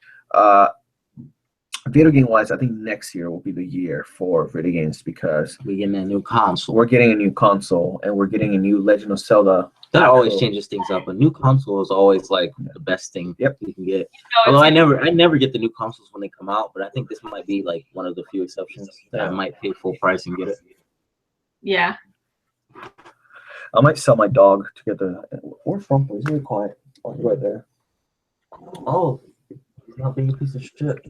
Video game wise, I think next year will be the year for video games because we're getting a new console. We're getting a new console and we're getting a new Legend of Zelda. That always changes things up. A new console is always like the best thing you can get. Although I never get the new consoles when they come out, but I think this might be like one of the few exceptions that I might pay full price and get it. Yeah. I might sell my dog to get the. Where's Rumple? He's really quiet. Oh, he's right there. Oh, he's not being a piece of shit.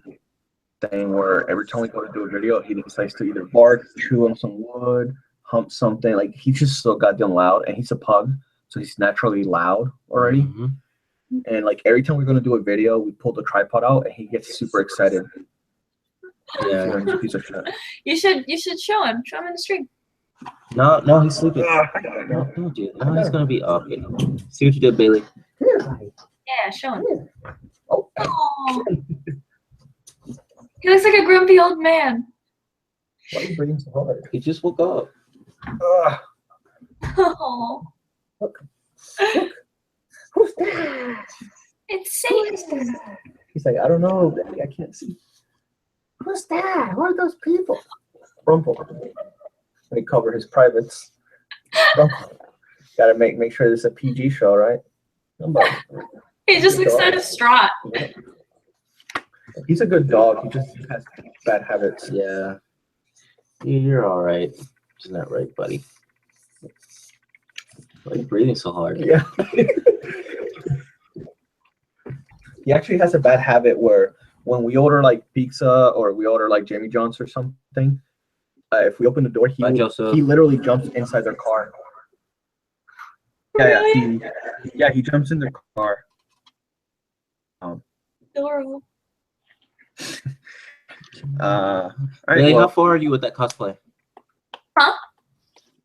Thing where every time we go to do a video, he decides to either bark, chew on some wood, hump something. Like he's just so goddamn loud, and he's a pug, so he's naturally loud already. Mm-hmm. And like every time we're gonna do a video, we pull the tripod out, and he gets super excited. Yeah, he's a piece of shit. You should show him in the stream. No, he's sleeping. No, don't do it. No, he's gonna be up. Okay. See what you did, Bailey. Yeah, show him. Oh. He looks like a grumpy old man. Why are you breathing so hard? He just woke up. Oh. Look. Who's that? It's Satan. He's like, I don't know, Daddy, I can't see. Who's that? Who are those people? Rumple. They cover his privates. Rumple. Gotta make sure this is a PG show, right? He just looks so distraught. Yeah. He's a good dog. He just has bad habits. Yeah. You're all right. Isn't that right, buddy? Why are you breathing so hard? Yeah. He actually has a bad habit where when we order like pizza or we order like Jimmy John's or something, if we open the door, he literally jumps inside their car. Really? He jumps in their car. Adorable. All right, Really, well, how far are you with that cosplay? Huh?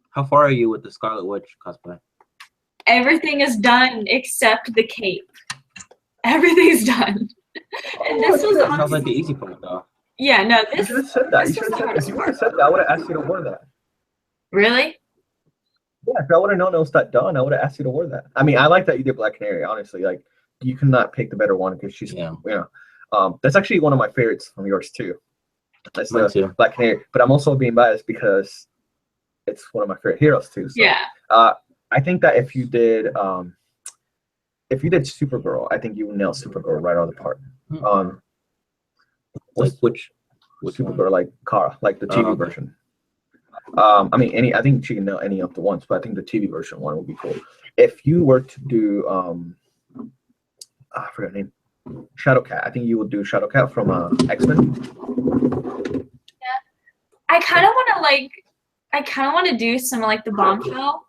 How far are you with the Scarlet Witch cosplay? Everything is done except the cape. Everything's done. And this was Sounds like the easy part, though. Yeah, no, you this should have said that. this was the If hardest you would have part. said that, I would have asked you to wear that. Really? Yeah, if I would have known it was that done, I would have asked you to wear that. I mean, I like that you did Black Canary, honestly. Like, you cannot pick the better one because she's, that's actually one of my favorites from yours, too. That's the Black Canary. But I'm also being biased because it's one of my favorite heroes, too. So, Yeah. I think that if you did Supergirl, I think you would nail Supergirl right out of the park. Like which Supergirl, one? like Kara, like the TV version. I mean, I think she can nail any of the ones, but I think the TV version one would be cool. If you were to do, I forgot her name, Shadowcat. I think you would do Shadowcat from X-Men. Yeah. I kind of want to do some like the Bombshell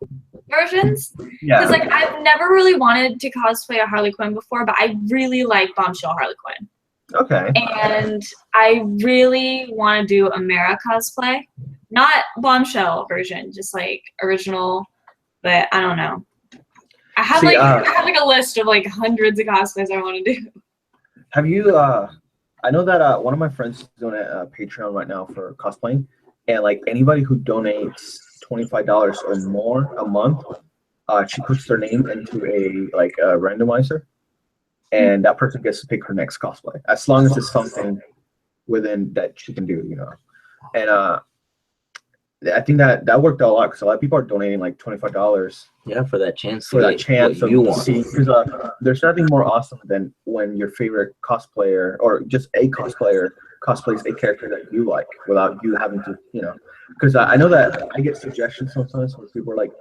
versions. Yeah. Because like I've never really wanted to cosplay a Harley Quinn before, but I really like Bombshell Harley Quinn. Okay. And I really want to do a Mara cosplay. Not Bombshell version, just like original, but I don't know. I have like a list of like hundreds of cosplays I want to do. Have you I know that one of my friends is doing a Patreon right now for cosplaying, and like anybody who donates $25 or more a month, she puts their name into a randomizer, and that person gets to pick her next cosplay as long as it's something within that she can do, And I think that worked out a lot because a lot of people are donating like $25. Yeah, for that chance. For that chance you want. Because there's nothing more awesome than when your favorite cosplayer or just a cosplayer cosplays a character that you like without you having to, Because I know that I get suggestions sometimes where people are like,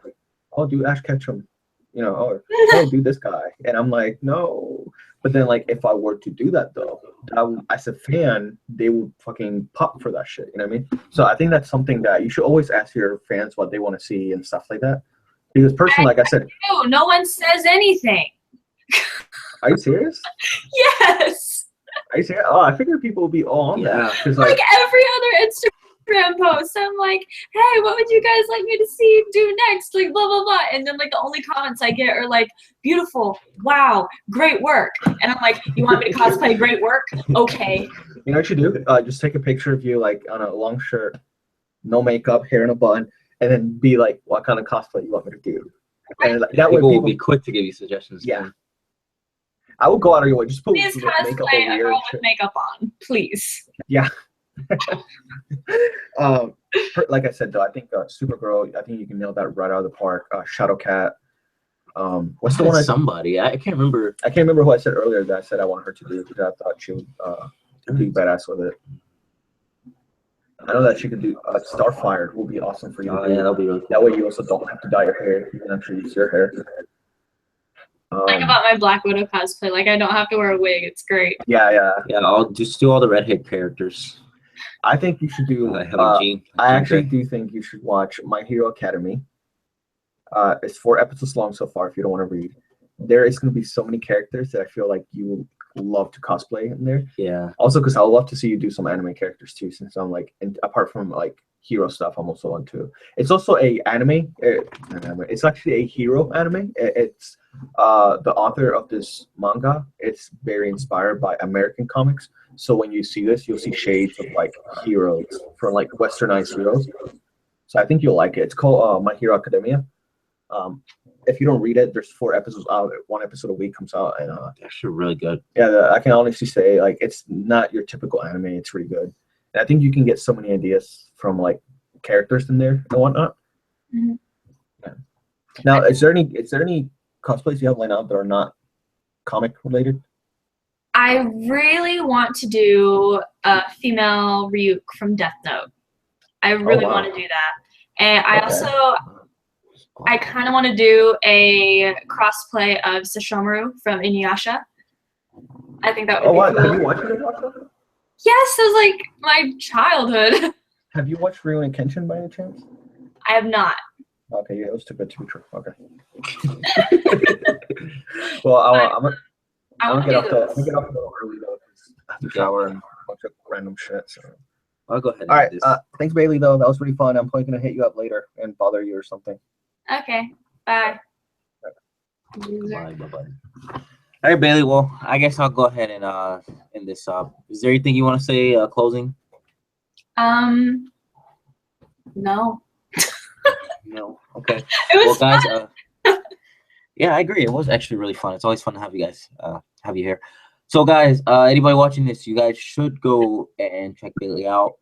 "Oh, do Ash Ketchum," or "Oh, do this guy," and I'm like, no. But then, like, if I were to do that though, as a fan, they would fucking pop for that shit. You know what I mean? So I think that's something that you should always ask your fans what they want to see and stuff like that. Because personally, like I said, no one says anything. Are you serious? Yes. Are you serious? Oh, I figured people would be all on that. Like every other Instagram post, I'm like, hey, what would you guys like me to see do next? Like blah blah blah. And then like the only comments I get are like, beautiful, wow, great work. And I'm like, you want me to cosplay great work? Okay. You know what you do? Just take a picture of you like on a long shirt, no makeup, hair in a bun, and then be like, what kind of cosplay you want me to do? And like, that way people will be quick to give you suggestions. Yeah. I will go out of your way. Just put please cosplay a girl with makeup on, please. Yeah. Like I said, though, I think Supergirl. I think you can nail that right out of the park. Shadowcat. What's the one? Somebody I can't remember. I can't remember who I said earlier that I said I want her to do because I thought she would be badass with it. I know that she could do Starfire. Will be awesome for you. Yeah, that'll be really cool. That way you also don't have to dye your hair. You can actually use your hair. Like about my Black Widow cosplay, like I don't have to wear a wig. It's great. Yeah. I'll just do all the redhead characters. I think you should do. I actually do think you should watch My Hero Academy. It's 4 episodes long so far. If you don't want to read, there is going to be so many characters that I feel like you will love to cosplay in there. Yeah. Also, because I would love to see you do some anime characters too, since I'm like, apart from like hero stuff, I'm also on too. It's also a anime. It's actually a hero anime. It's the author of this manga. It's very inspired by American comics. So when you see this, you'll see shades of like heroes from like westernized heroes. So I think you'll like it. It's called My Hero Academia. If you don't read it, there's 4 episodes out. 1 episode a week comes out, and actually really good. Yeah, I can honestly say like it's not your typical anime. It's really good. And I think you can get so many ideas from like characters in there and whatnot. Mm-hmm. Yeah. Now, is there any cosplays you have lined up that are not comic related? I really want to do a female Ryuk from Death Note. I really wow. want to do that. And I Okay. also, I kind of want to do a crossplay of Sesshomaru from Inuyasha. I think that would be wow. cool. Have you watched Inuyasha? Yes, it was like my childhood. Have you watched Rurouni Kenshin by any chance? I have not. Okay, yeah, it was too good to be true. Okay. Well, I'm gonna get off a little early though, because I have to shower and a bunch of random shit. So. I'll go ahead. All right. Thanks, Bailey. Though that was really fun. I'm probably gonna hit you up later and bother you or something. Okay. Bye. Bye. All right, Bailey. Well, I guess I'll go ahead and end this up. Is there anything you want to say closing? No. No. Okay. It was guys. fun. Yeah, I agree. It was actually really fun. It's always fun to have you guys have you here. So, guys, anybody watching this, you guys should go and check Bailey out.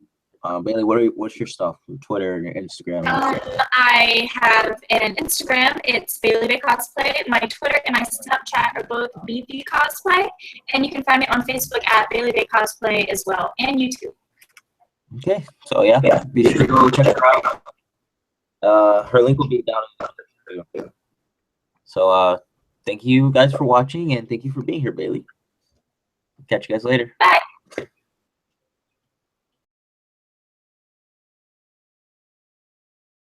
Bailey, what's your stuff? Twitter and Instagram? I have an Instagram. It's Bailey Vea Cosplay. My Twitter and my Snapchat are both Vea Cosplay, and you can find me on Facebook at Bailey Vea Cosplay as well, and YouTube. Okay, so yeah, be sure to go check her out. Her link will be down in the description. So, thank you guys for watching, and thank you for being here, Bailey. Catch you guys later. Bye.